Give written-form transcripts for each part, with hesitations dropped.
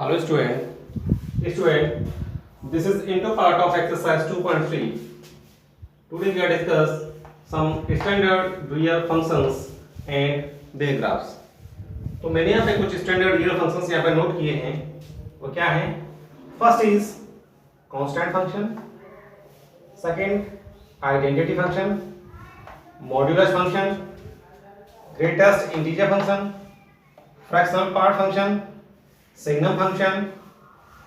Hello student, this is into part of exercise 2.3. Today we are discuss some standard real functions and their graphs. तो मैंने यहाँ पे कुछ standard real functions यहाँ पे note किए हैं. वो क्या है? First is constant function, second identity function, modulus function, greatest integer function, fractional part function, signum function,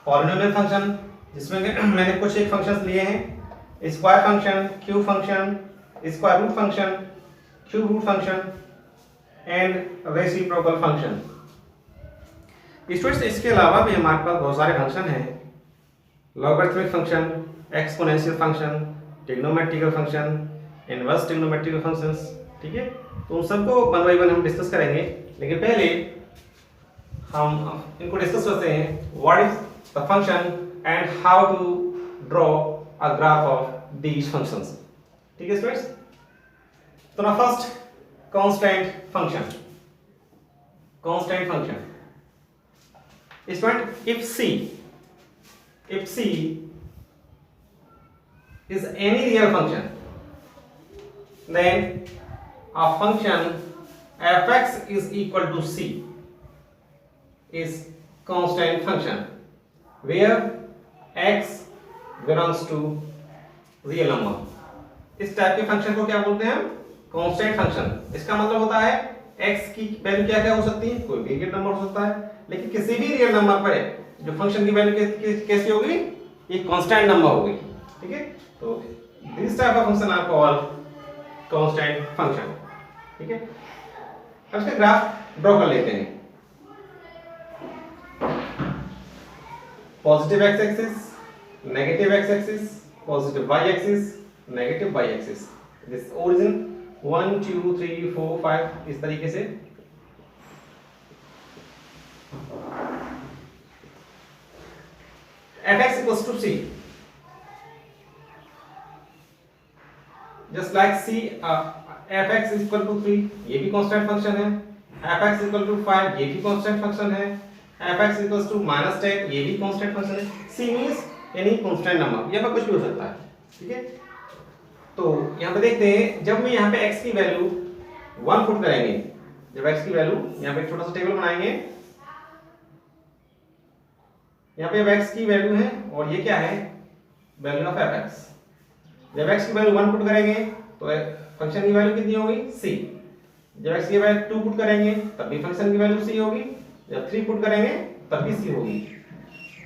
polynomial function, जिसमें मैंने कुछ एक फंक्शंस लिए हैं, square function, cube function, square root function, cube root function and reciprocal function. Students इसके अलावा भी हमारे पास बहुत सारे फंक्शन हैं. Logarithmic function, exponential function, trigonometrical function, inverse trigonometrical functions. ठीक है, तो उन सबको वन बाय वन हम डिस्कस करेंगे. लेकिन पहले हम इनको डिस्कस करते हैं. What is the function and how to draw a graph of these functions. ठीक है स्टूडेंट्स, तो ना first constant function. Constant function student, if c is any real function, then a function fx is equal to c is constant function where x belongs to real number. इस type के function को क्या बोलते हैं हम? Constant function. इसका मतलब होता है x की वैल्यू क्या क्या हो सकती है? कोई भी रियल नंबर हो सकता है, लेकिन किसी भी रियल नंबर पर जो फंक्शन की वैल्यू कैसी होगी? ये कांस्टेंट नंबर होगी. ठीक है, तो this type of function are called constant function. ठीक है, अब इसका ग्राफ ड्रॉ कर लेते हैं. Positive x axis, negative x axis, positive y axis, negative y axis. This origin 1 2 3 4 5 इस तरीके से. fx equals to c, just like c, fx is equal to 3, ये भी कांस्टेंट फंक्शन है. fx equal to 5, ये भी कांस्टेंट फंक्शन है. fx equals to -10, ये भी कांस्टेंट फंक्शन है. c means any constant number, यहाँ पे कुछ भी हो सकता है. ठीक है, तो यहाँ पे देखते हैं, जब मैं यहाँ पे x की वैल्यू 1 पुट करेंगे, जब x की वैल्यू, यहाँ पे एक छोटा सा टेबल बनाएंगे. यहाँ पे x की वैल्यू है और ये क्या है? Value of fx. जब x की वैल्यू 1 पुट करेंगे तो फंक्शन की वैल्यू कितनी होगी? c. जब x की वैल्यू 2 पुट करेंगे तब भी फंक्शन की वैल्यू c होगी. जब 3 पुट करेंगे तब भी c होगी.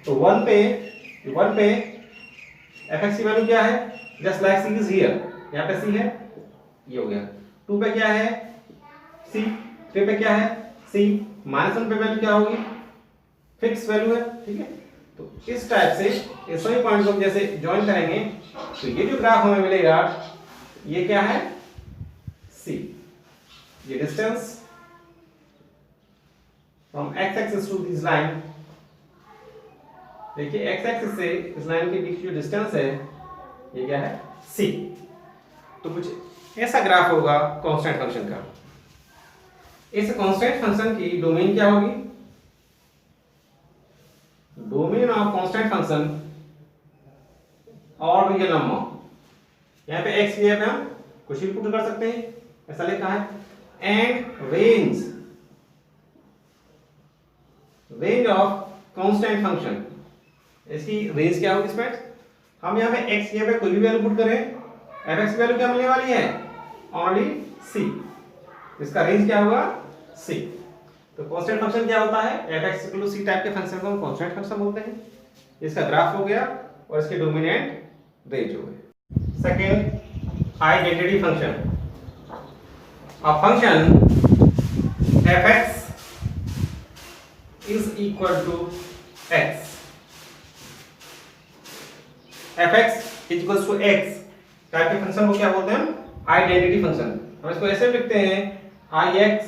तो 1 पे fx की वैल्यू क्या है? Just like c is here, यहाँ पे c है, ये हो गया. 2 पे क्या है? c. 3 पे क्या है? c. -1 पे वैल्यू क्या होगी? फिक्स वैल्यू है. ठीक है, तो इस टाइप से ये सभी पॉइंट्स को जैसे ज्वाइन करेंगे तो ये जो ग्राफ हमें मिलेगा, ये क्या है? c. ये distance from x axis to this line, देखिए x एक्सिस से इस लाइन के बीच जो डिस्टेंस है ये क्या है? c. तो कुछ ऐसा ग्राफ होगा कांस्टेंट फंक्शन का. इस कांस्टेंट फंक्शन की डोमेन क्या होगी? डोमेन ऑफ कांस्टेंट फंक्शन और रियल नंबर. यहाँ पे x की जगह हम कुछ भी पुट कर सकते हैं, ऐसा लिखा है. And range of constant function, इसकी रेंज क्या होगी स्टूडेंट? हम यहाँ पे x की जगह कोई भी वैल्यू पुट करें, fx की वैल्यू क्या मिलने वाली है? Only c. इसका रेंज क्या होगा? c. तो कांस्टेंट फंक्शन क्या होता है? fx equal to c type के फंक्शन को हम कांस्टेंट फंक्शन बोलते हैं. इसका ग्राफ हो गया और इसके डोमिनेंट रेंज हो गए. Second, identity function. A function fx is equal to x. fx is equals to x type के फंक्शन को क्या बोलते हैं हम? Identity function. हम इसको ऐसे लिखते हैं, ix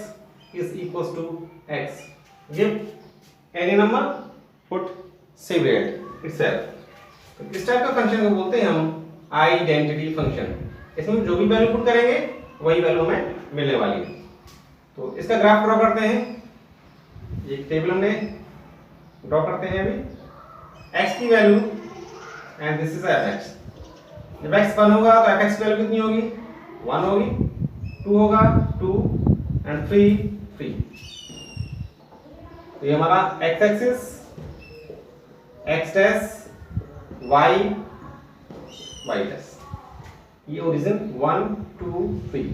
is equals to x. Give any number, put separate itself. तो इस टाइप का फंक्शन को बोलते हैं हम आइडेंटिटी फंक्शन. इसमें जो भी वैल्यू पुट करेंगे वही वैल्यू हमें मिलने वाली है. तो इसका ग्राफ ड्रॉ करते हैं. एक टेबल हमने ड्रॉ करते हैं अभी x की value and this is fx। जब x 1 होगा तो fx की वैल्यू कितनी होगी? 1 होगी, 2 होगा 2 एंड 3। तो ये हमारा x axis, x dash, y dash, ये ओरिजिन 1 2 3।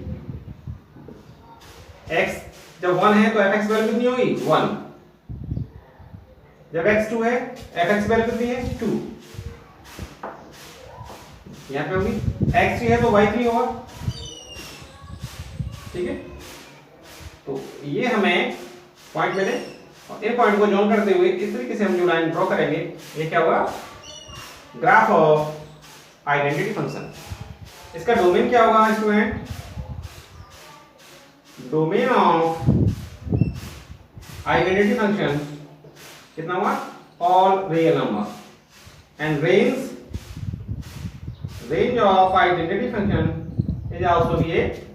x जब 1 है तो fx वैल्यू कितनी होगी? 1। जब x 2 है fx वैल्यू कितनी है? 2। यहां पे होगी x 3 है तो y 3 होगा, ठीक है। तो ये हमें पॉइंट मिले और इन पॉइंट को जॉइन करते हुए इस तरीके से हम जो लाइन ड्रॉ करेंगे, ये क्या होगा? Graph of identity function. इसका डोमेन क्या होगा student? Domain of identity function कितना हुआ? All real number and range of identity function is also be A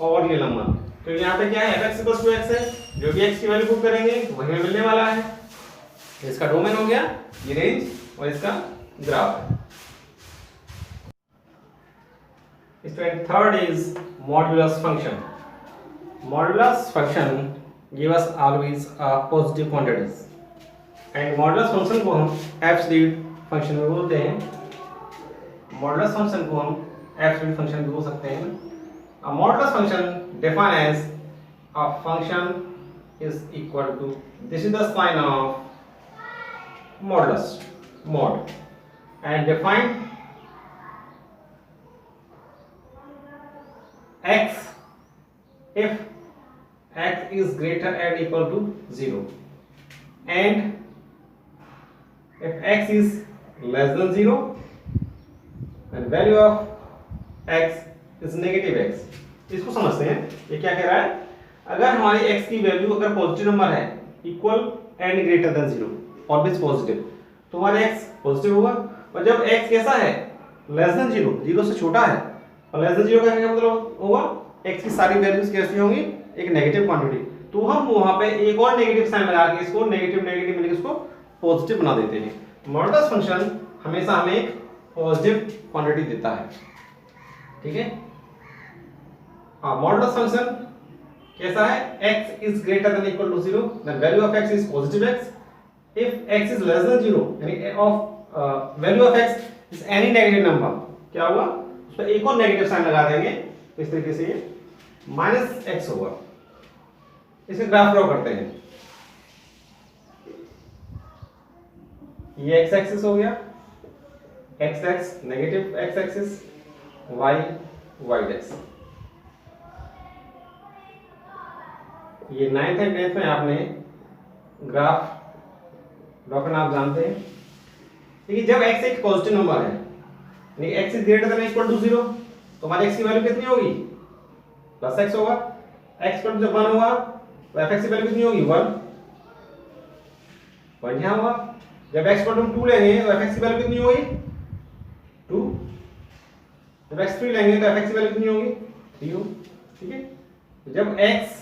all real number. तो यहाँ पे क्या है? fx इक्वल्स टू x है, जो भी x की वैल्यू पुट करेंगे वही हमें मिलने वाला है। इसका डोमेन हो गया, ये रेंज और इसका ग्राफ है। Student, third is modulus function. Modulus function give us always positive quantities, and modulus function को हम absolute function में बोलते हैं। modulus function को हम absolute function भी बोल सकते हैं। A modulus function defined as a function is equal to, this is the sign of modulus, mod, and defined x if x is greater and equal to 0 and if x is less than 0 and value of x is negative x। इसको समझते हैं, ये क्या कह रहा है? अगर हमारी x की वैल्यू अगर पॉजिटिव नंबर है, equal and greater than 0, always positive, तो हमारा x पॉजिटिव होगा। और जब x कैसा है? लेस देन 0, 0 से छोटा है, और लेस देन 0 का क्या मतलब होगा? x की सारी वैल्यूज कैसी होंगी? एक नेगेटिव क्वांटिटी। तो हम वहां पे एक और नेगेटिव साइन लगा के इसको नेगेटिव नेगेटिव मिलकर इसको पॉजिटिव बना देते हैं। मॉडुलस फंक्शन हमेशा हमें एक पॉजिटिव क्वांटिटी देता है, ठीक है। मॉडुलस फंक्शन कैसा है? x is greater than equal to 0, then value of x is positive x. If x is less than 0, यानी of value of x is any negative number, क्या होगा? उस पर एक और नेगेटिव साइन लगा देंगे, तो इस तरीके से ये माइनस एक्स होगा। इसे ग्राफ ड्रॉ करते हैं। ये एक्स एक्सिस हो गया, x x negative x axis, y y x. ये 9th एंड 10th में आपने ग्राफ ड्रॉ करना आप जानते हैं। देखिए जब x एक पॉजिटिव नंबर है, यानी x is greater than equal to 0, तो हमारे x की वैल्यू कितनी होगी? प्लस x होगा। x पर जब 1 होगा तो fx की वैल्यू कितनी होगी? 1 यहाँ होगा। जब x पर हम 2 लेंगे तो fx की वैल्यू कितनी होगी? 2। जब x 3 लेंगे तो fx की वैल्यू कितनी होगी? 3 होगी, ठीक है। जब x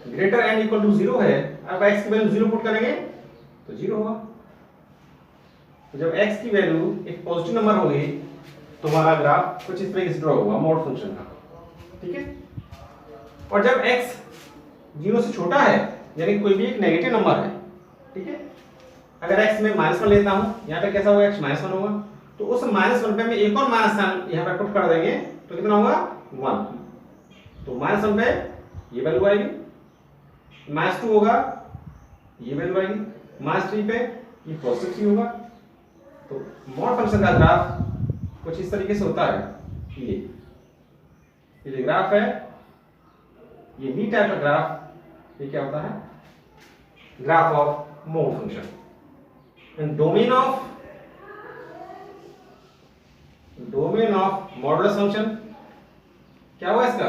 greater and equal to 0 है, अब x की वैल्यू 0 पुट करेंगे तो 0 होगा। तो जब x की वैल्यू एक पॉजिटिव नंबर होगी तो हमारा ग्राफ कुछ इस तरीके से ड्रॉ होगा मॉड फंक्शन का, ठीक है। और जब x 0 से छोटा है, यानी कोई भी एक नेगेटिव नंबर है, ठीक है। अगर x में -1 लेता हूं, यहाँ पे कैसा होगा? x -1 होगा। तो उस -1 पे मैं एक और माइनस साइन यहाँ पे पुट कर देंगे तो कितना होगा? 1। तो -1 पे ये वैल्यू आएगी, -2 होगा, ये वैल्यू आएगी, -3 पे ये पॉजिटिव 3 होगा। तो मॉड फंक्शन का ग्राफ कुछ इस तरीके से होता है। ये जो ग्राफ है, ये V टाइप का ग्राफ, ये क्या होता है? Graph of mod function. And domain of modulus function क्या हुआ इसका?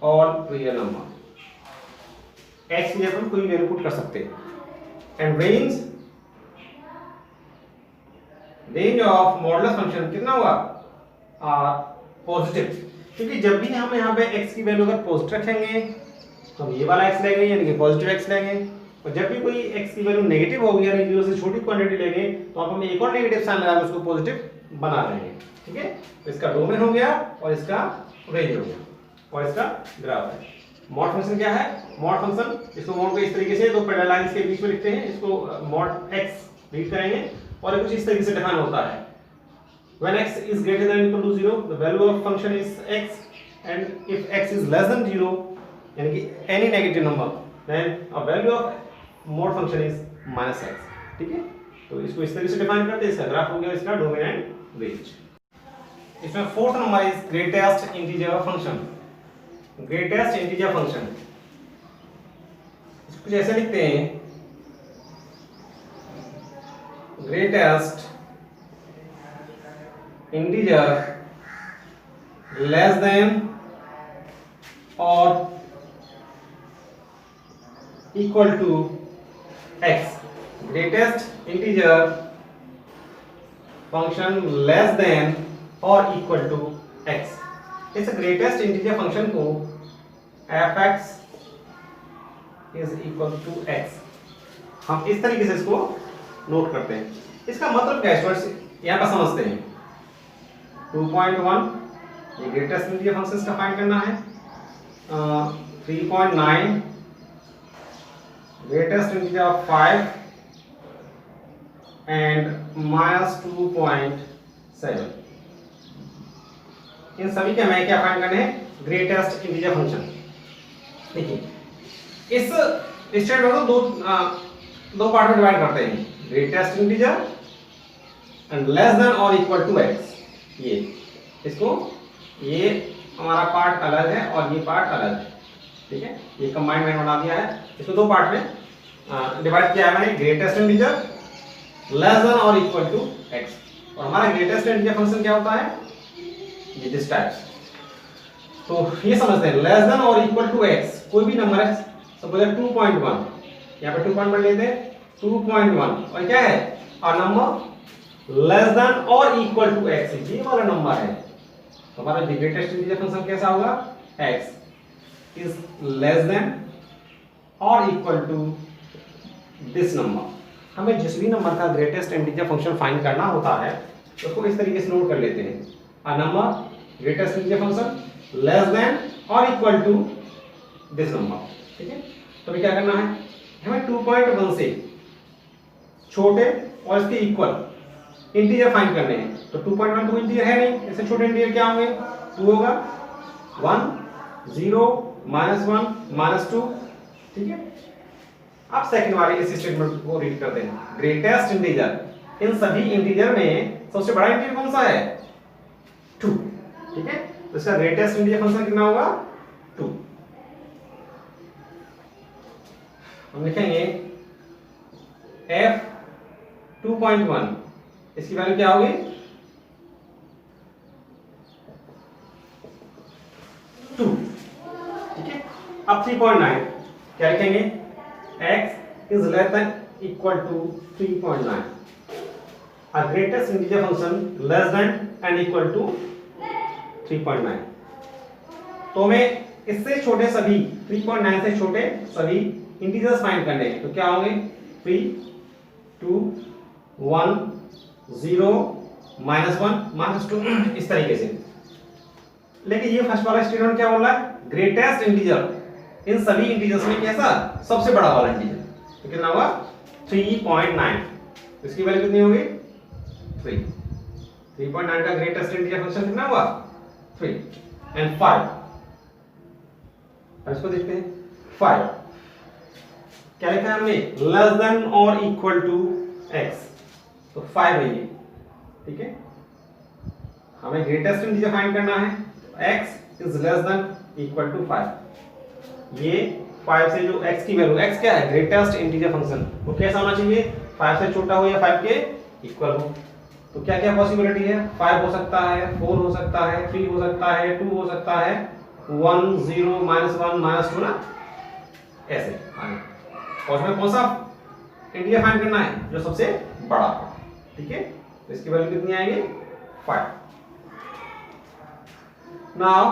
All real number. x की जगह कोई वैल्यू पुट कर सकते हैं। And range of modulus function कितना हुआ? पॉजिटिव, क्योंकि जब भी हम यहाँ पे x की वैल्यू अगर पॉजिटिव रखेंगे तो हम ये वाला x लेंगे, यानी कि पॉजिटिव x लेंगे, और जब भी कोई x की वैल्यू नेगेटिव होगी यानी 0 से छोटी क्वांटिटी लेंगे तो आप हमें एक और नेगेटिव साइन लगा के उसको पॉजिटिव बना देंगे। ठीक है, तो इसका डोमेन हो गया और इसका रेंज हो गया और इसका ग्राफ है। मॉड फंक्शन क्या है? मॉड फंक्शन, इसको मॉड को इस तरीके से दो पैरेलल लाइंस के बीच में लिखते हैं, इसको मॉड x रीड करेंगे और कुछ इस तरीके से डिफाइन होता है। When x is greater than or equal to 0, the value of function is x, and if x is less than 0, यानी कि any negative number, then a value of mod function is minus x। ठीक है, तो इसको इस तरीके से define करते हैं। इसका ग्राफ हो गया, इसका डोमेन एंड रेंज। इसमें fourth number is greatest integer function. Greatest integer function कुछ ऐसे लिखते हैं, ग्रेटेस्ट इंटीजर लेस देन और equal to x। Greatest integer function less than और इक्वल टू x। इस ग्रेटेस्ट इंटीजर फंक्शन को f(x) is equal to x, हम इस तरीके से इसको नोट करते हैं। इसका मतलब क्या है स्टूडेंट्स, यहाँ पर समझते हैं। 2.1 ये ग्रेटेस्ट इंटीजर फंक्शंस का फाइंड करना है। 3.9 ग्रेटेस्ट इंटीजर 5 एंड -2.7, इन सभी के हमें क्या फाइंड करने हैं? Greatest integer function. देखिए इस स्टेटमेंट को दो पार्ट में डिवाइड करते हैं, greatest integer and less than और इक्वल टू x। ये इसको, ये हमारा पार्ट अलग है और ये पार्ट अलग है। ठीक है, ये कंबाइंड मैंने बना दिया है। इसको दो पार्ट में डिवाइड किया है मैंने, ग्रेटेस्ट इंटीजर लेस देन और इक्वल टू x। और हमारा ग्रेटेस्ट इंटीजर फंक्शन क्या होता है? ये दिस टाइप्स। तो ये समझते हैं, लेस देन और इक्वल टू x कोई भी नंबर है, सपोज 2.1, यहाँ पे 2.1 लेते हैं, 2.1 और क्या है? अ नंबर लेस देन और इक्वल टू x, ये वाला नंबर है। तो हमारा ग्रेटेस्ट इंटीजर फंक्शन कैसा होगा? x इज लेस देन और इक्वल टू दिस नंबर। हमें जिस भी नंबर का ग्रेटेस्ट इंटीजर फंक्शन फाइंड करना होता है उसको इस तरीके से नोट कर लेते हैं, a number greatest integer function less than और इक्वल टू दिस नंबर। ठीक है, तो अभी क्या करना है, हमें 2.1 से छोटे और इसके इक्वल इंटीजर फाइंड करने हैं। तो 2.1 तो इंटीजर है नहीं, इससे छोटे इंटीजर क्या होंगे? 2 होगा, 1 0 -1 -2। ठीक है, अब सेकंड वाले इस स्टेटमेंट को रीड करते हैं। ग्रेटेस्ट इंटीजर, इन सभी इंटीजर में सबसे बड़ा इंटीजर कौन सा है? 2। ठीक है, तो इसका ग्रेटेस्ट इंटीजर फंक्शन कितना होगा? 2। हम लिखेंगे f 2.1, इसकी वैल्यू क्या होगी? 2। ठीक है, अब 3.9 क्या लिखेंगे? x is less than equal to 3.9। A greatest integer function less than and equal to 3.9। तो हमें इससे छोटे सभी 3.9 से छोटे सभी इंटीजर्स फाइंड करने हैं। तो क्या होंगे? 3 2 1 0 -1 -2 इस तरीके से। लेकिन ये फर्स्ट वाला स्टेटमेंट क्या बोल रहा है? ग्रेटेस्ट इंटीजर, इन सभी इंटीजर्स में कैसा? सबसे बड़ा वाला इंटीजर। तो कितना होगा? 3.9। इसकी वैल्यू कितनी होगी? 3। 3.9 का ग्रेटेस्ट इंटीजर फंक्शन कितना हुआ? 3 एंड 5। अब इसको देखते हैं, 5 क्या लिखा है हमने? लेस देन और इक्वल टू x। तो 5 है ये। ठीक है, हमें ग्रेटेस्ट इंटीजर फाइंड करना है। x is less than equal to 5। ये 5 से जो x की वैल्यू, x क्या है? ग्रेटेस्ट इंटीजर फंक्शन, वो कैसा होना चाहिए? 5 से छोटा हो या 5 के इक्वल हो। तो क्या क्या पॉसिबिलिटी है? 5 हो सकता है, 4 हो सकता है, 3 हो सकता है, 2 हो सकता है, 1 0 -1 -2 ना, ऐसे। और उसमें कौन सा इंटीजर फाइंड करना है? जो सबसे बड़ा हो। ठीक है, तो इसकी वैल्यू कितनी आएगी? 5। Now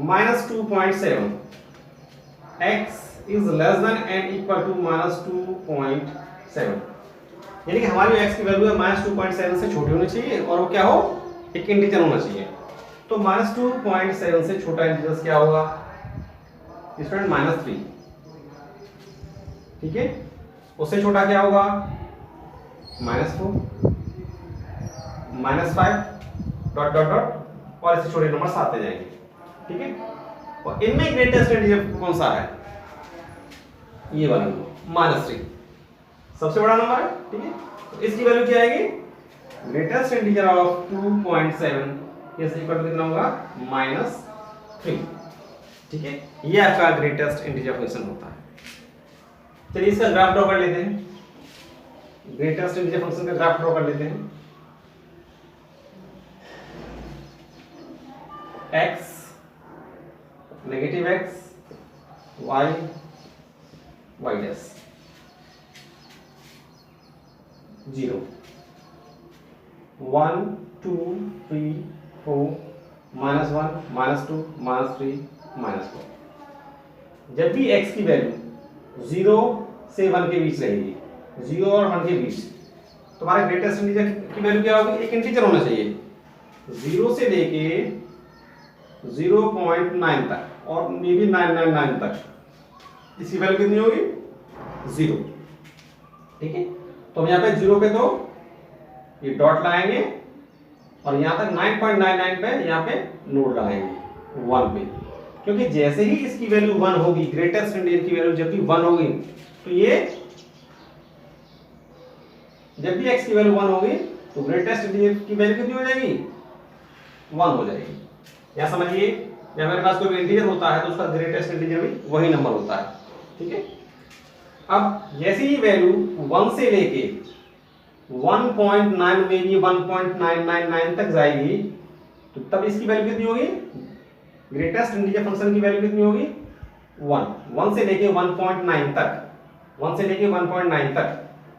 -2.7, x is less than and equal to -2.7, यानी कि हमारी x की वैल्यू है -2.7 से छोटी होनी चाहिए और वो क्या हो, एक इंटीजर होना चाहिए। तो -2.7 से छोटा इंटीजर क्या होगा स्टूडेंट? -3, ठीक है। उससे छोटा क्या होगा? -4, -5 डॉट डॉट डॉट और इससे छोटे नंबर आते जाएंगे, ठीक है। और इनमें ग्रेटेस्ट इंटीजर कौन सा है? ये वाला -3 सबसे बड़ा नंबर है, ठीक है। तो इसकी वैल्यू क्या आएगी? Greatest integer of 2.7 is equal to कितना होगा? -3, ठीक है। ये आपका ग्रेटेस्ट इंटीजर फंक्शन होता है। चलिए इसका ग्राफ ड्रॉ कर लेते हैं, ग्रेटेस्ट इंटीजर फंक्शन का ग्राफ ड्रॉ कर लेते हैं। x negative x y y dash 0 1 2 3 4 -1 -2 -3 -4। जब भी x की वैल्यू 0 से 1 के बीच रहेगी, 0 और 1 के बीच, तो हमारा ग्रेटेस्ट इंटीजर की वैल्यू क्या होगी? एक इंटीजर होना चाहिए 0 से लेके 0.9 तक और मे बी 999 तक। इसकी वैल्यू कितनी होगी? 0, ठीक है। तो हम यहाँ पे 0 पे तो ये डॉट लगाएंगे और यहाँ तक 9.99 पे यहाँ पे नोड लगाएंगे 1 पे, क्योंकि जैसे ही इसकी वैल्यू 1 होगी, ग्रेटेस्ट इंटीजर की वैल्यू जब भी 1 होगी, तो ये जब भी x की वैल्यू 1 होगी तो ग्रेटेस्ट इंटीजर की वैल्यू कितनी हो जाएगी? 1 हो जाएगी। या समझिए जब हमारे पास कोई इंटीजर होता है तो उसका ग्रेटेस्ट इंटीजर भी वही नंबर होता है, ठीक है। अब जैसे ही वैल्यू 1 से लेके 1.9 में भी 1.999 तक जाएगी, तो तब इसकी वैल्यू कितनी होगी? ग्रेटेस्ट इंटीजर फंक्शन की वैल्यू कितनी होगी? 1 से लेके 1.9 तक, 1 से लेके 1.9 तक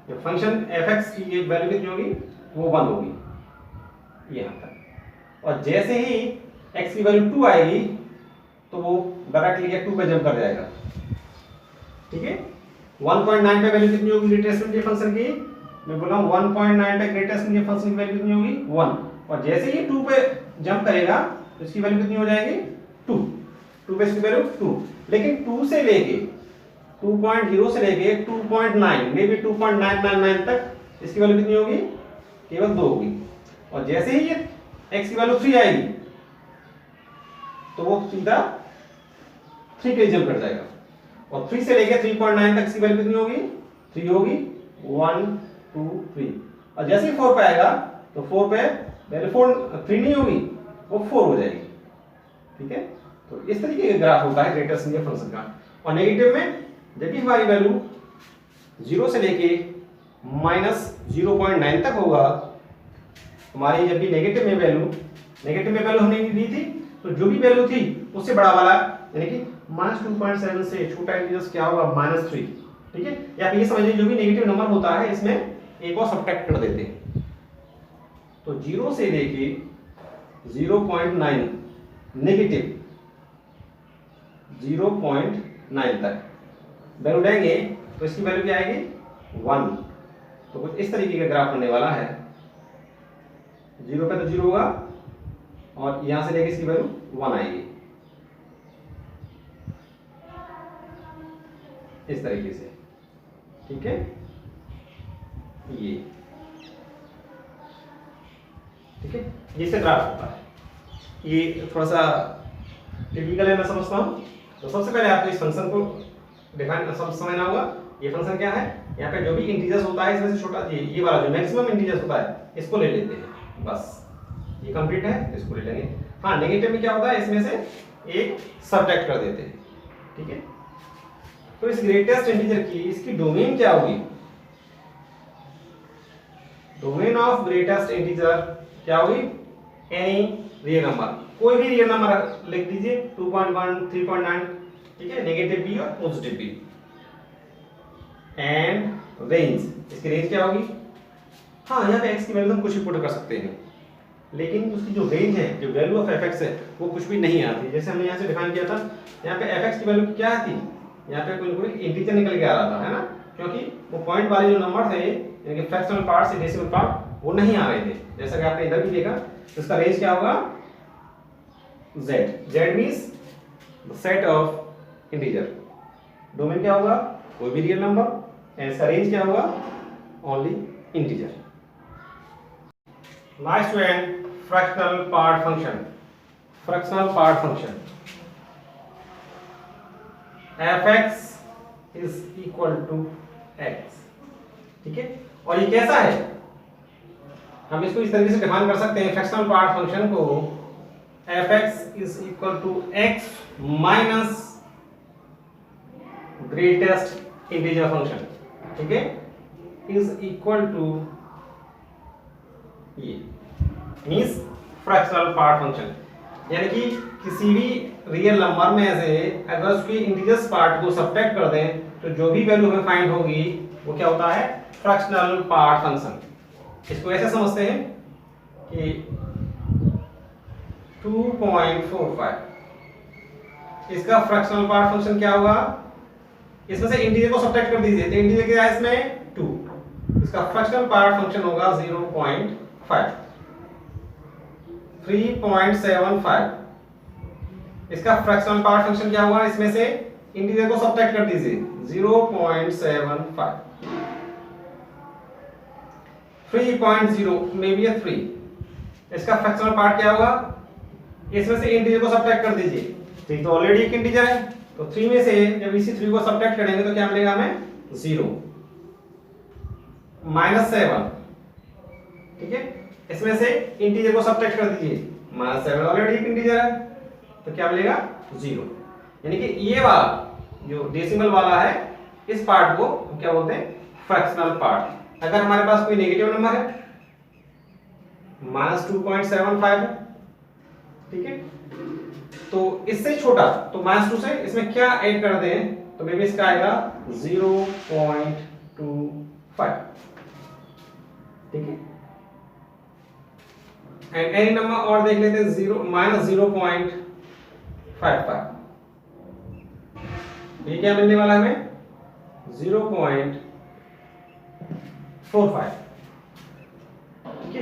जो फंक्शन fx की वैल्यू कितनी होगी? वो 1 होगी यहाँ तक। और जैसे ही x की वैल्यू 2 आएगी तो वो डायरेक्टली 2 पे जंप कर जाएगा, ठीक है। 1.9 पे वैल्यू कितनी होगी ग्रेटेस्ट इंटीजर फंक्शन की? मैं बोल रहा हूँ 1.9 पे ग्रेटेस्ट इंटीजर फंक्शन की वैल्यू कितनी होगी? 1। और जैसे ही 2 पे जंप करेगा तो इसकी वैल्यू कितनी हो जाएगी? 2 पे इसकी वैल्यू 2। लेकिन 2 से लेके 2.0 से लेके 2.9 मे बी 2.999 तक इसकी वैल्यू कितनी होगी? केवल 2 होगी। और जैसे ही ये x की वैल्यू 3 आएगी तो वो सीधा 3 के जंप कर जाएगा। और 3 से लेके 3.9 तक इसकी वैल्यू कितनी होगी? 3 होगी। 1 2 3। और जैसे ही 4 पे आएगा तो 4 पे वैल्यू 3 नहीं होगी, वो 4 हो जाएगी, ठीक है। तो इस तरीके का ग्राफ होता है ग्रेटेस्ट इंटीजर फंक्शन का। और नेगेटिव में जब भी हमारी वैल्यू 0 से लेके -0.9 तक होगा, हमारी जब भी नेगेटिव में वैल्यू हमने दी थी, तो जो भी वैल्यू थी उससे बड़ा वाला यानी कि -2.7 से छोटा इंटीजर क्या होगा? -3, ठीक है। या आप ये समझिए जो भी नेगेटिव नंबर होता है इसमें एक और सब्ट्रैक्ट कर देते हैं। तो 0 से लेके 0.9 नेगेटिव 0.9 तक वैल्यू लेंगे तो इसकी वैल्यू क्या आएगी? 1। तो कुछ इस तरीके का ग्राफ बनने वाला है। 0 पे तो 0 होगा और यहां से लेके इसकी वैल्यू 1 आएगी, इस तरीके से, ठीक है। ये ठीक है, जिससे ग्राफ होता है। ये थोड़ा सा टिपिकल है, मैं समझता हूँ। तो सबसे पहले आपको इस फंक्शन को डिफाइन समझना होगा। ये फंक्शन क्या है? यहाँ पे जो भी इंटीजर्स होता है इसमें से छोटा ये वाला जो मैक्सिमम इंटीजर्स होता है इसको ले लेते हैं, बस ये कंप्लीट है, इसको ले लेंगे। हाँ, नेगेटिव में क्या होता है? इसमें से एक सब्ट्रैक्ट कर देते हैं, ठीक है। तो इस ग्रेटेस्ट इंटीजर की इसकी डोमेन क्या होगी? डोमेन ऑफ ग्रेटेस्ट इंटीजर क्या होगी? एनी रियल नंबर, कोई भी रियल नंबर लिख दीजिए, 2.1 3.9, ठीक है, नेगेटिव भी और पॉजिटिव भी। एंड रेंज, इसकी रेंज क्या होगी? हाँ, यहाँ पे x की वैल्यू हम कुछ भी पुट कर सकते हैं, लेकिन उसकी जो रेंज है, जो वैल्यू ऑफ fx है, वो कुछ भी नहीं आती। जैसे हमने यहाँ से डिफाइन किया था, यहाँ पे fx की वैल्यू क्या थी? यहाँ पे कोई इंटीजर निकल के आ रहा था, है ना, क्योंकि वो पॉइंट वाले जो नंबर थे यानी कि फ्रैक्शनल पार्ट से डेसिमल पार्ट वो नहीं आ रहे थे, जैसा कि आपने इधर भी देखा। तो इसका रेंज क्या होगा, z, z means the set of integer. Domain क्या होगा, कोई भी रियल नंबर, एंड इसका रेंज क्या होगा, only integer. Now student, fractional part function. Fractional part function f(x) is equal to x, ठीक है। और ये कैसा है, हम इसको इस तरीके से डिफाइन कर सकते हैं फ्रैक्शनल पार्ट फंक्शन को, f(x) is equal to x minus greatest integer function, ठीक है, इज इक्वल टू ये मींस फ्रैक्शनल पार्ट फंक्शन, यानी कि किसी भी रियल नंबर में से अगर उसके इंटीजर्स पार्ट को सब्ट्रैक्ट कर दें तो जो भी वैल्यू हमें फाइंड होगी वो क्या होता है, फ्रैक्शनल पार्ट फंक्शन। इसको ऐसे समझते हैं कि 2.45 इसका फ्रैक्शनल पार्ट फंक्शन क्या होगा, इसमें से इंटीजर को सब्ट्रैक्ट कर दीजिए तो इंटीजर क्या है इसमें 2, इसका फ्रैक्शनल पार्ट फंक्शन होगा 0.5। 3.75 इसका फ्रैक्शनल पार्ट फंक्शन क्या हुआ, इसमें से इंटीजर को सब्ट्रैक्ट कर दीजिए 0.75। 3.0 में भी 3 इसका फ्रैक्शनल पार्ट क्या होगा, इसमें से इंटीजर को सब्ट्रैक्ट कर दीजिए, ठीक, तो ऑलरेडी एक इंटीजर है तो 3 में से जब इसी 3 को सब्ट्रैक्ट करेंगे तो क्या मिलेगा हमें 0। -7, ठीक है, इसमें से इंटीजर को सब्ट्रैक्ट कर दीजिए, -7 ऑलरेडी एक इंटीजर है तो क्या मिलेगा 0। यानी कि ये वाला जो डेसिमल वाला है इस पार्ट को हम क्या बोलते हैं, फ्रैक्शनल पार्ट। अगर हमारे पास कोई नेगेटिव नंबर है -2.75 है, ठीक है, तो इससे छोटा तो -2 से इसमें क्या ऐड कर दें तो मे बी इसका आएगा 0.25, ठीक है। एंड एनी नंबर और देख लेते हैं, -0.55 ये क्या मिलने वाला हमें 0.45, ठीक है।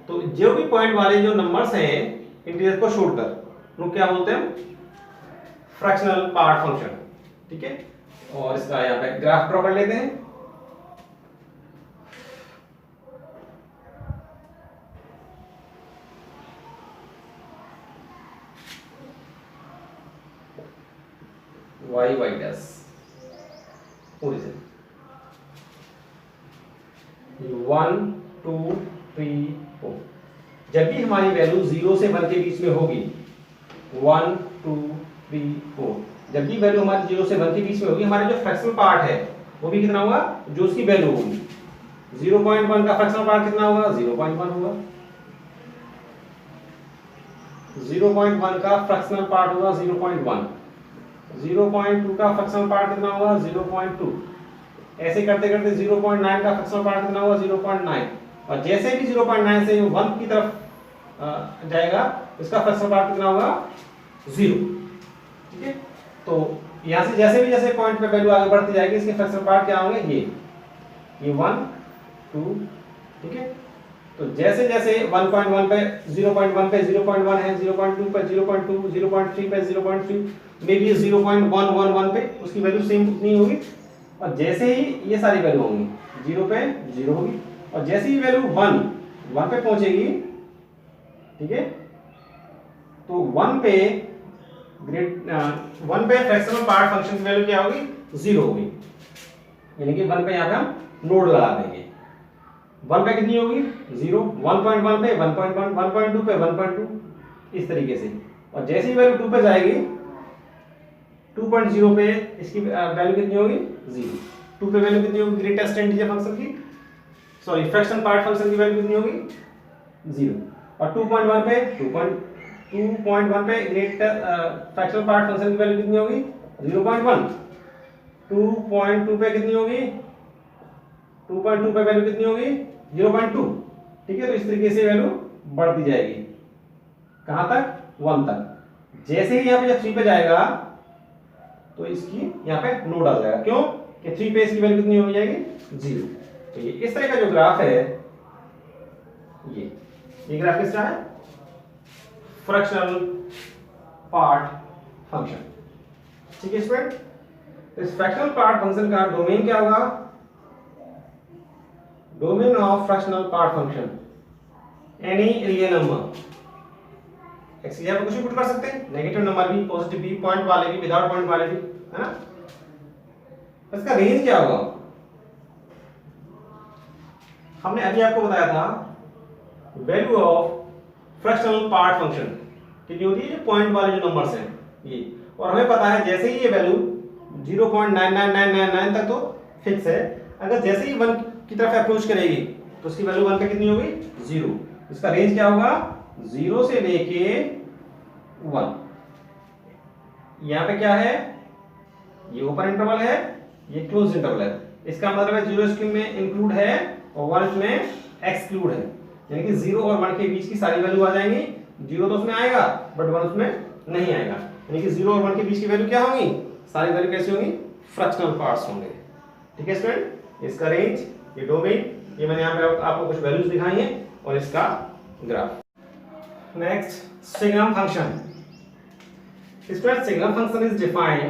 तो जो भी पॉइंट वाले जो नंबर्स हैं इंटीजर को छोड़कर उनको क्या बोलते हैं, फ्रैक्शनल पार्ट फंक्शन, ठीक है। और इसका यहाँ पे ग्राफ ड्रॉ कर लेते हैं। y डैश ओरिजिन 1 2 3 4, जब भी हमारी वैल्यू 0 से 1 के बीच में होगी, 1 2 3 4, जब भी वैल्यू हमारी 0 से 1 के बीच में होगी, हमारे जो फ्रैक्शनल पार्ट है वो भी कितना होगा, जो उसकी वैल्यू होगी। 0.1 का फ्रैक्शनल पार्ट कितना होगा, 0.1 होगा। 0.1 का फ्रैक्शनल पार्ट होगा 0.1। 0.2 का फ्रैक्शनल पार्ट कितना होगा, 0.2। ऐसे करते करते 0.9 का फ्रैक्शनल पार्ट कितना होगा, 0.9। और जैसे भी 0.9 से 1 की तरफ जाएगा इसका फ्रैक्शनल पार्ट कितना होगा, 0, ठीक है। तो यहाँ से जैसे पॉइंट पे वैल्यू आगे बढ़ती जाएगी इसके फ्रैक्शनल पार्ट क्या होंगे, ये 1 2, ठीक है। तो जैसे जैसे 1.1 पे 0.1 पे 0.1 है, 0.2 पे 0.2, 0.3 पे 0.3, मे बी 0.111 पे उसकी वैल्यू सेम उतनी होगी। और जैसे ही ये सारी वैल्यू होंगी 0 पे 0 होगी, और जैसे ही वैल्यू 1 पे पहुंचेगी, ठीक है, तो 1 पे फ्रैक्शनल पार्ट फंक्शन की वैल्यू क्या होगी, 0 होगी। यानी कि 1 पे यहाँ पे हम नोड लगा देंगे। 1 पे कितनी होगी, 0, 1.1 पे 1.1, 1.2 पे 1.2, इस तरीके से। और जैसे ही वैल्यू 2 पे जाएगी, 2.0 पे इसकी वैल्यू कितनी होगी, 0। 2 पे वैल्यू कितनी होगी ग्रेटेस्ट इंटीजर फंक्शन की, सॉरी फ्रैक्शन पार्ट फंक्शन की वैल्यू कितनी होगी, 0। और 2.1 पे फ्रैक्शनल पार्ट फंक्शन की वैल्यू कितनी होगी, 0.1। 2.2 पे कितनी होगी, 2.2 पे वैल्यू कितनी होगी, 0.2, ठीक है। तो इस तरीके से वैल्यू बढ़ती जाएगी, कहां तक, 1 तक। जैसे ही यहाँ पे जब 3 पे जाएगा तो इसकी यहाँ पे नोड आ जाएगा। क्यों कि 3 पे इसकी वैल्यू कितनी हो जाएगी 0। तो ये इस तरह का जो ग्राफ है ये ग्राफ किसका है, फ्रैक्शनल पार्ट फंक्शन। ठीक है स्टूडेंट, तो इस फ्रैक्शनल पार्ट फंक्शन का डोमेन क्या होगा, domain of fractional part function any real number. X यहाँ पे कुछ भी पुट कर सकते हैं, नेगेटिव नंबर भी, पॉजिटिव भी, पॉइंट वाले भी, विदाउट पॉइंट वाले भी, है ना। इसका रेंज क्या होगा, हमने अभी आपको बताया था value of fractional part function कितनी होती है, पॉइंट वाले जो नंबर्स हैं ये, और हमें पता है जैसे ही ये वैल्यू 0.99999 तक तो फिक्स है, अगर जैसे ही 1 की तरफ अप्रोच करेगी तो उसकी वैल्यू 1 पे कितनी होगी 0। इसका रेंज क्या होगा 0 से लेके 1। यहाँ पे क्या है, ये ओपन इंटरवल है, ये क्लोज इंटरवल है। इसका मतलब है 0 स्ट्रिंग में इंक्लूड है और 1 में एक्सक्लूड है, यानी कि 0 और 1 के बीच की सारी वैल्यू आ जाएंगी। 0 तो उसमें आएगा बट 1 उसमें नहीं आएगा, यानी कि 0 और 1 के बीच की वैल्यू क्या होंगी, सारी वैल्यू कैसी होंगी, फ्रैक्शनल पार्ट्स होंगे। ठीक है स्टूडेंट, इसका रेंज, ये डोमेन, ये मैंने यहाँ पे आपको कुछ वैल्यूज दिखाई हैं और इसका graph. Next, signum function. Student, signum function is defined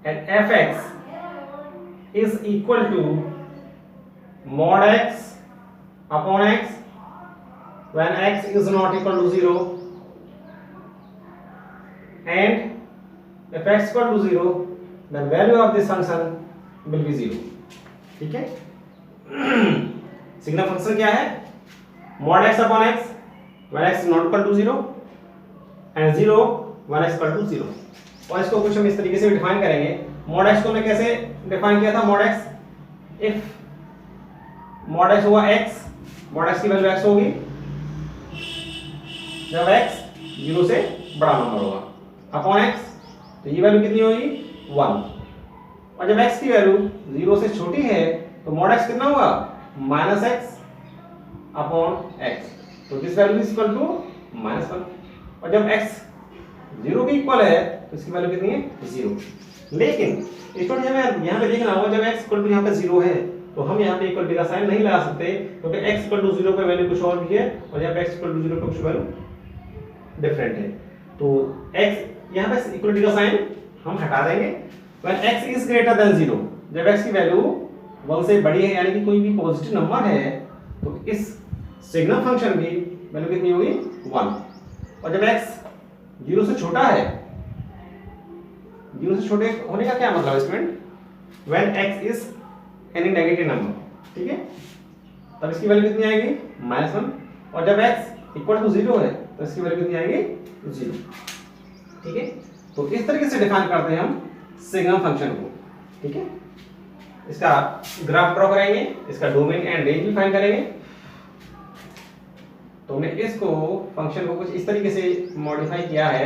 at f(x) is equal to mod x upon x when x is not equal to 0 and if x equal to 0 then value of this function will be 0। ठीक है, signum function क्या है, mod x upon x when x is not equal to 0 and 0 when x equal to 0। और इसको कुछ हम इस तरीके से डिफाइन करेंगे। mod x को मैं कैसे डिफाइन किया था, mod x, if mod x हुआ x, mod x की वैल्यू x होगी जब x 0 से बड़ा नंबर होगा, अपॉन x, तो ये वैल्यू कितनी होगी 1। और जब x की वैल्यू 0 से छोटी है तो mod x कितना होगा -x अपॉन x, तो this value is equal to -1। और जब x 0 के इक्वल है तो इसकी वैल्यू कितनी है 0। लेकिन स्टूडेंट हमें यहाँ पे देखना होगा जब x इक्वल टू यहाँ पे 0 है तो हम यहाँ पे इक्वल टू का साइन नहीं लगा सकते, क्योंकि x इक्वल टू 0 पे वैल्यू कुछ और भी है और यहाँ पे x इक्वल टू 0 पे कुछ वैल्यू डिफरेंट है। तो x यहाँ पे इक्वल टू का साइन हम हटा देंगे। When x is greater then 0, जब x की वैल्यू 1 से बड़ी है यानी कि कोई भी पॉजिटिव नंबर है तो इस सिग्नम फंक्शन की वैल्यू कितनी होगी 1। और जब x 0 से छोटा है, 0 से छोटे होने का क्या मतलब है student, when x is any negative number, ठीक है, तब इसकी वैल्यू कितनी आएगी -1। और जब x इक्वल टू 0 है तो इसकी वैल्यू कितनी आएगी 0। ठीक है, तो इस तरीके से डिफाइन करते हैं हम सिग्नम फंक्शन को। ठीक है, इसका ग्राफ ड्रॉ करेंगे, इसका डोमेन एंड रेंज भी फाइंड करेंगे। तो हमने इसको फंक्शन को कुछ इस तरीके से मॉडिफाई किया है,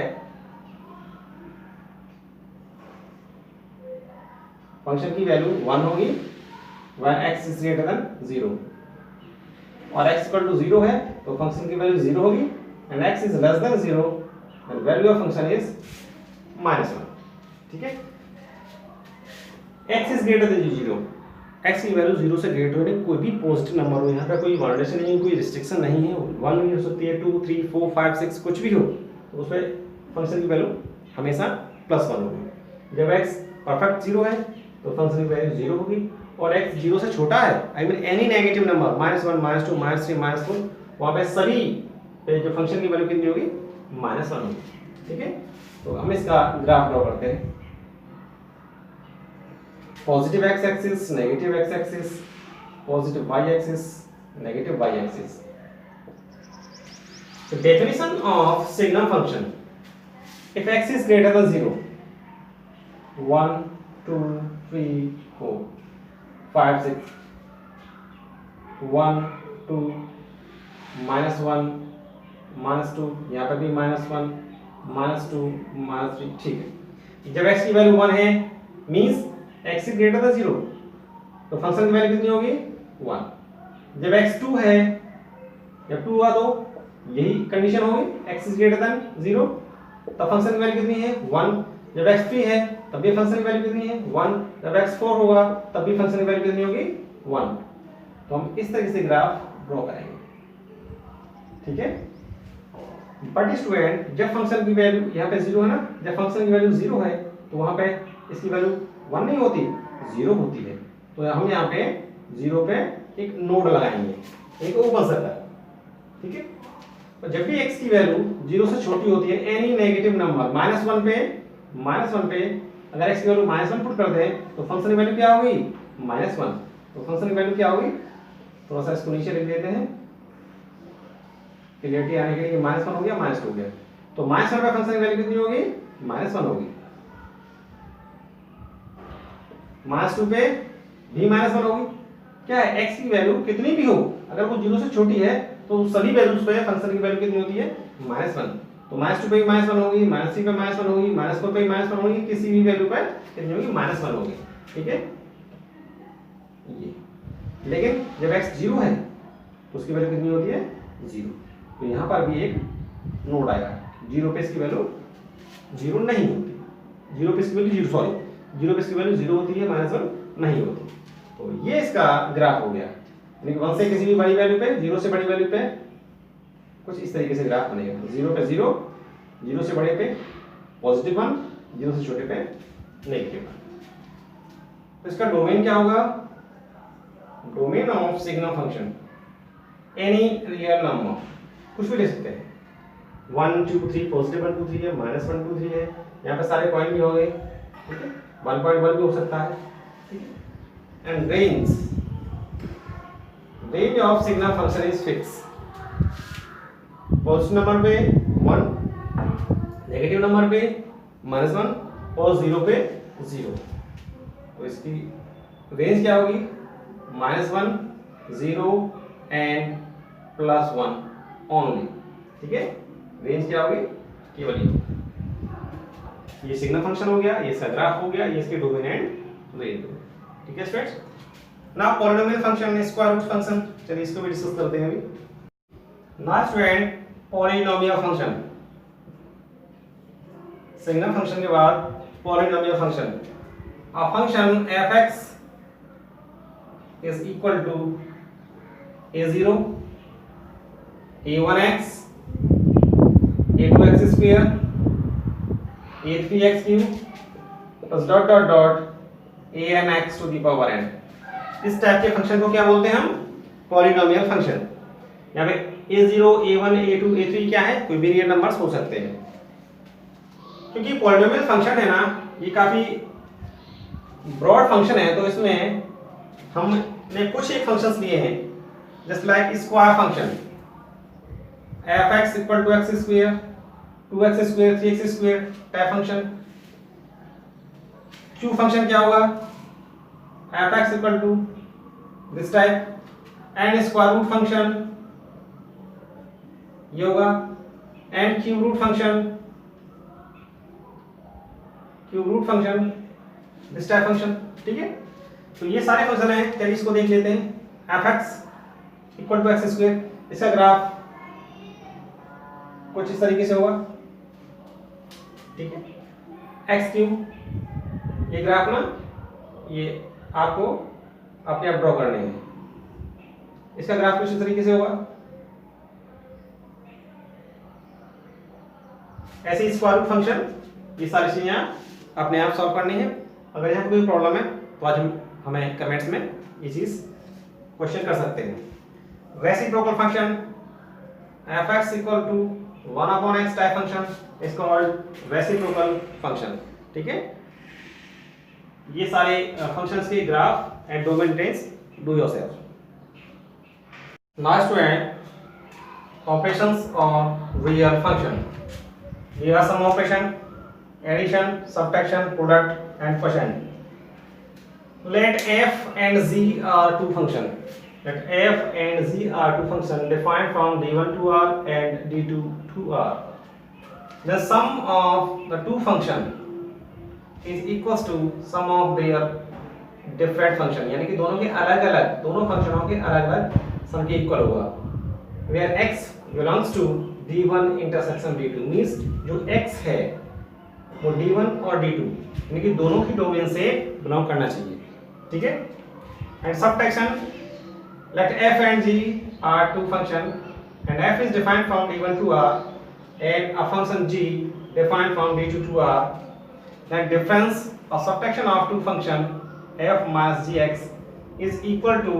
फंक्शन की वैल्यू 1 होगी when x is greater than 0 और x equal to 0 है तो फंक्शन की वैल्यू 0 होगी and x is less than 0 and value of function is -1। ठीक है, x is greater than 0, x की वैल्यू 0 से ग्रेटर है, कोई भी पॉजिटिव नंबर हो, यहाँ पे कोई वाइलेशन नहीं है, कोई रिस्ट्रिक्शन नहीं है, 1 भी हो सकती है, 2 3 4 5 6 कुछ भी हो, तो उसमें फंक्शन की वैल्यू हमेशा +1 होगी। जब x परफेक्ट 0 है तो फंक्शन की वैल्यू 0 होगी और x 0 से छोटा है, I mean any negative number -1 -2 -3 -4, वहां पे सभी पे जो फंक्शन की वैल्यू कितनी होगी -1 होगी। ठीक है, तो हम इसका ग्राफ ड्रॉ करते हैं। Positive x axis, negative x axis, positive y axis, negative y axis. So definition of signum function, if x is greater than 0, 1 2 3 4 5 6 1 2 -1 -2, यहाँ पर भी -1 -2 -3। ठीक है, जब x की वैल्यू 1 है means x is greater than 0 तो फंक्शन की वैल्यू कितनी होगी 1। जब x 2 है, जब 2 हुआ तो यही कंडीशन होगी, x is greater than 0 तो फंक्शन की वैल्यू कितनी है 1। जब x3 है तब भी फंक्शन की वैल्यू कितनी है 1, जब x4 होगा तब भी फंक्शन की वैल्यू कितनी होगी 1। तो हम इस तरीके से ग्राफ ड्रॉ करेंगे, ठीक है। बट स्टूडेंट जब फंक्शन की वैल्यू यहाँ पे 0 है ना, जब फंक्शन की वैल्यू 0 है तो वहां पे इसकी वैल्यू 1 नहीं होती, 0 होती है। तो हम यहाँ पे 0 पे एक नोड लगाएंगे, एक ओपन सर्कल, ठीक है। तो जब भी x की वैल्यू 0 से छोटी होती है, एनी नेगेटिव नंबर -1 पे अगर x की वैल्यू -1 पुट कर दें तो फंक्शन की वैल्यू क्या होगी -1। तो फंक्शन की वैल्यू क्या होगी, थोड़ा सा इसको नीचे लिख देते हैं क्लियरिटी आने के लिए। -1 हो गया, -2 हो गया, तो -1 पे फंक्शन की वैल्यू कितनी होगी 1 होगी। -2 पे भी -1 होगी। क्या है, x की वैल्यू कितनी भी हो, अगर वो 0 से छोटी है तो सभी वैल्यूज पे फंक्शन की वैल्यू कितनी होती है -1। तो -2 पे भी -1 होगी, -3 पे -1 होगी, -4 पे भी -1 होगी, किसी भी वैल्यू पे कितनी होगी -1 होगी, ठीक है ये। लेकिन जब x 0 है तो उसकी वैल्यू कितनी होती है 0। तो यहाँ पर भी एक नोड आएगा, 0 पे इसकी वैल्यू 0 नहीं होती, 0 पे इसकी वैल्यू 0 सॉरी 0 पे इसकी वैल्यू 0 होती है, -1 नहीं होती। तो ये इसका ग्राफ हो गया, यानी कि 1 से किसी भी बड़ी वैल्यू पे, 0 से बड़ी वैल्यू पे कुछ इस तरीके से ग्राफ बनेगा। 0 पे 0, 0 से बड़े पे +1, 0 से छोटे पे -1। तो इसका डोमेन क्या होगा, domain of signum function any real number, कुछ भी ले सकते हैं, 1 2 3 +1 2 3 है, -1 2 3 है, यहाँ पे सारे पॉइंट भी हो गए, ठीक है, 1.1 भी हो सकता है, ठीक है। And range of signum function is fix, positive number पे 1, नेगेटिव नंबर पे -1 और 0 पे 0। तो इसकी रेंज क्या होगी -1 0 एंड +1 ओनली, ठीक है। रेंज क्या होगी केवल ये सिग्नम फंक्शन हो गया, ये इसका ग्राफ हो गया, ये इसके डोमेन एंड रेंज, ठीक है students. Now polynomial function, square root function, चलिए इसको भी डिस्कस करते हैं अभी। Now student polynomial function, signum function के बाद polynomial function. A function f(x) is equal to a0 a1x a2x square a3x cube plus dot dot dot anx to the power n। इस type के function को क्या बोलते हैं हम, polynomial function. यहाँ पे a0 a1 a2 a3 क्या है, कोई भी रियल नंबर्स हो सकते हैं। क्योंकि पॉलिनोमियल फंक्शन है ना, ये काफी ब्रॉड फंक्शन है, तो इसमें हमने कुछ एक फंक्शंस लिए हैं, just like square function f(x) equal to x square 2x square 3x square type function. Cube function क्या होगा, f(x) equal to this type. And square root function ये होगा, and cube root function this type function, ठीक है। तो ये सारे function हैं, चलिए इसको देख लेते हैं। f(x) equal to x square, इसका ग्राफ कुछ इस तरीके से होगा, ठीक है। x3 ये ग्राफ ना, ये आपको अपने आप ड्रॉ करने हैं, इसका ग्राफ कुछ इस तरीके से होगा। ऐसे ही स्क्वायर रूट फंक्शन, ये सारी चीजें अपने आप सॉल्व करनी है। अगर यहाँ कोई प्रॉब्लम है तो आज हमें कमेंट्स में ये चीज क्वेश्चन कर सकते हैं। Reciprocal function f(x) equal to 1/x type function is called reciprocal function, ठीक है। ये सारे फंक्शंस के graph and domain range do yourself. Now student operations on real function. Here are some operation: addition, subtraction, product and quotient. Let f and z are two functions. Let f and z are two functions defined from d1 to r and d2 to r. The sum of the two functions is equals to sum of their different function. यानी कि दोनों के अलग-अलग, दोनों फंक्शनों के अलग-अलग सम के इक्वल होगा। Where x belongs to d1 intersection d2 means जो x है वो D1 और D2 यानी कि दोनों की डोमेन से बिलोंग करना चाहिए, ठीक है। And subtraction, let f and g are two function and f is defined from D1 to R and a function g defined from D2 to R. Then difference or subtraction of two function f minus gx is equal to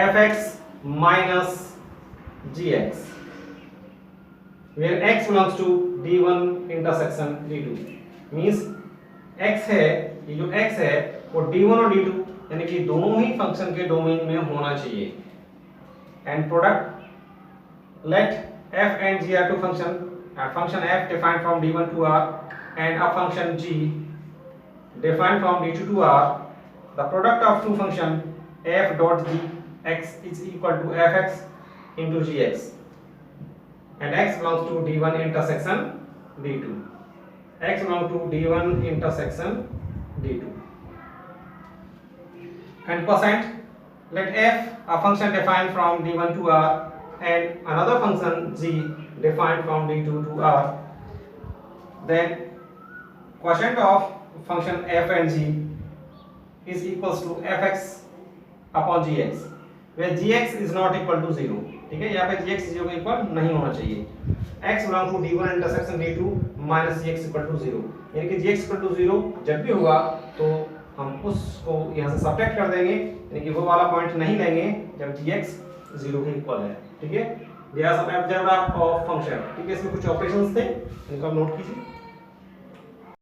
fx minus gx, where x belongs to D1 intersection D2. Means x है, ये जो x है वो D1 और D2 यानी कि दोनों ही function के डोमेन में होना चाहिए। And product let f and g are two function, a function f defined from D1 to R and a function g defined from D2 to R. The product of two function f dot g x is equal to fx into gx and x belongs to D1 intersection D2. X belongs to D1 intersection D2. And percent, let f a function defined from D1 to R and another function g defined from D2 to R. Then quotient of function f and g is equals to fx upon gx, where gx is not equal to 0, ठीक है। यहाँ पे gx 0 के equal नहीं होना चाहिए। x belongs to D1 intersection D2 minus gx equal to 0, यानी कि gx equal to 0 जब भी होगा तो हम उसको यहाँ से सब्ट्रैक्ट कर देंगे, यानी कि वो वाला पॉइंट नहीं लेंगे जब gx 0 के इक्वल है, ठीक है। दिया सब एब्जर्व ऑफ फंक्शन, ठीक है। इसमें कुछ ऑपरेशंस थे, इनको आप नोट कीजिए।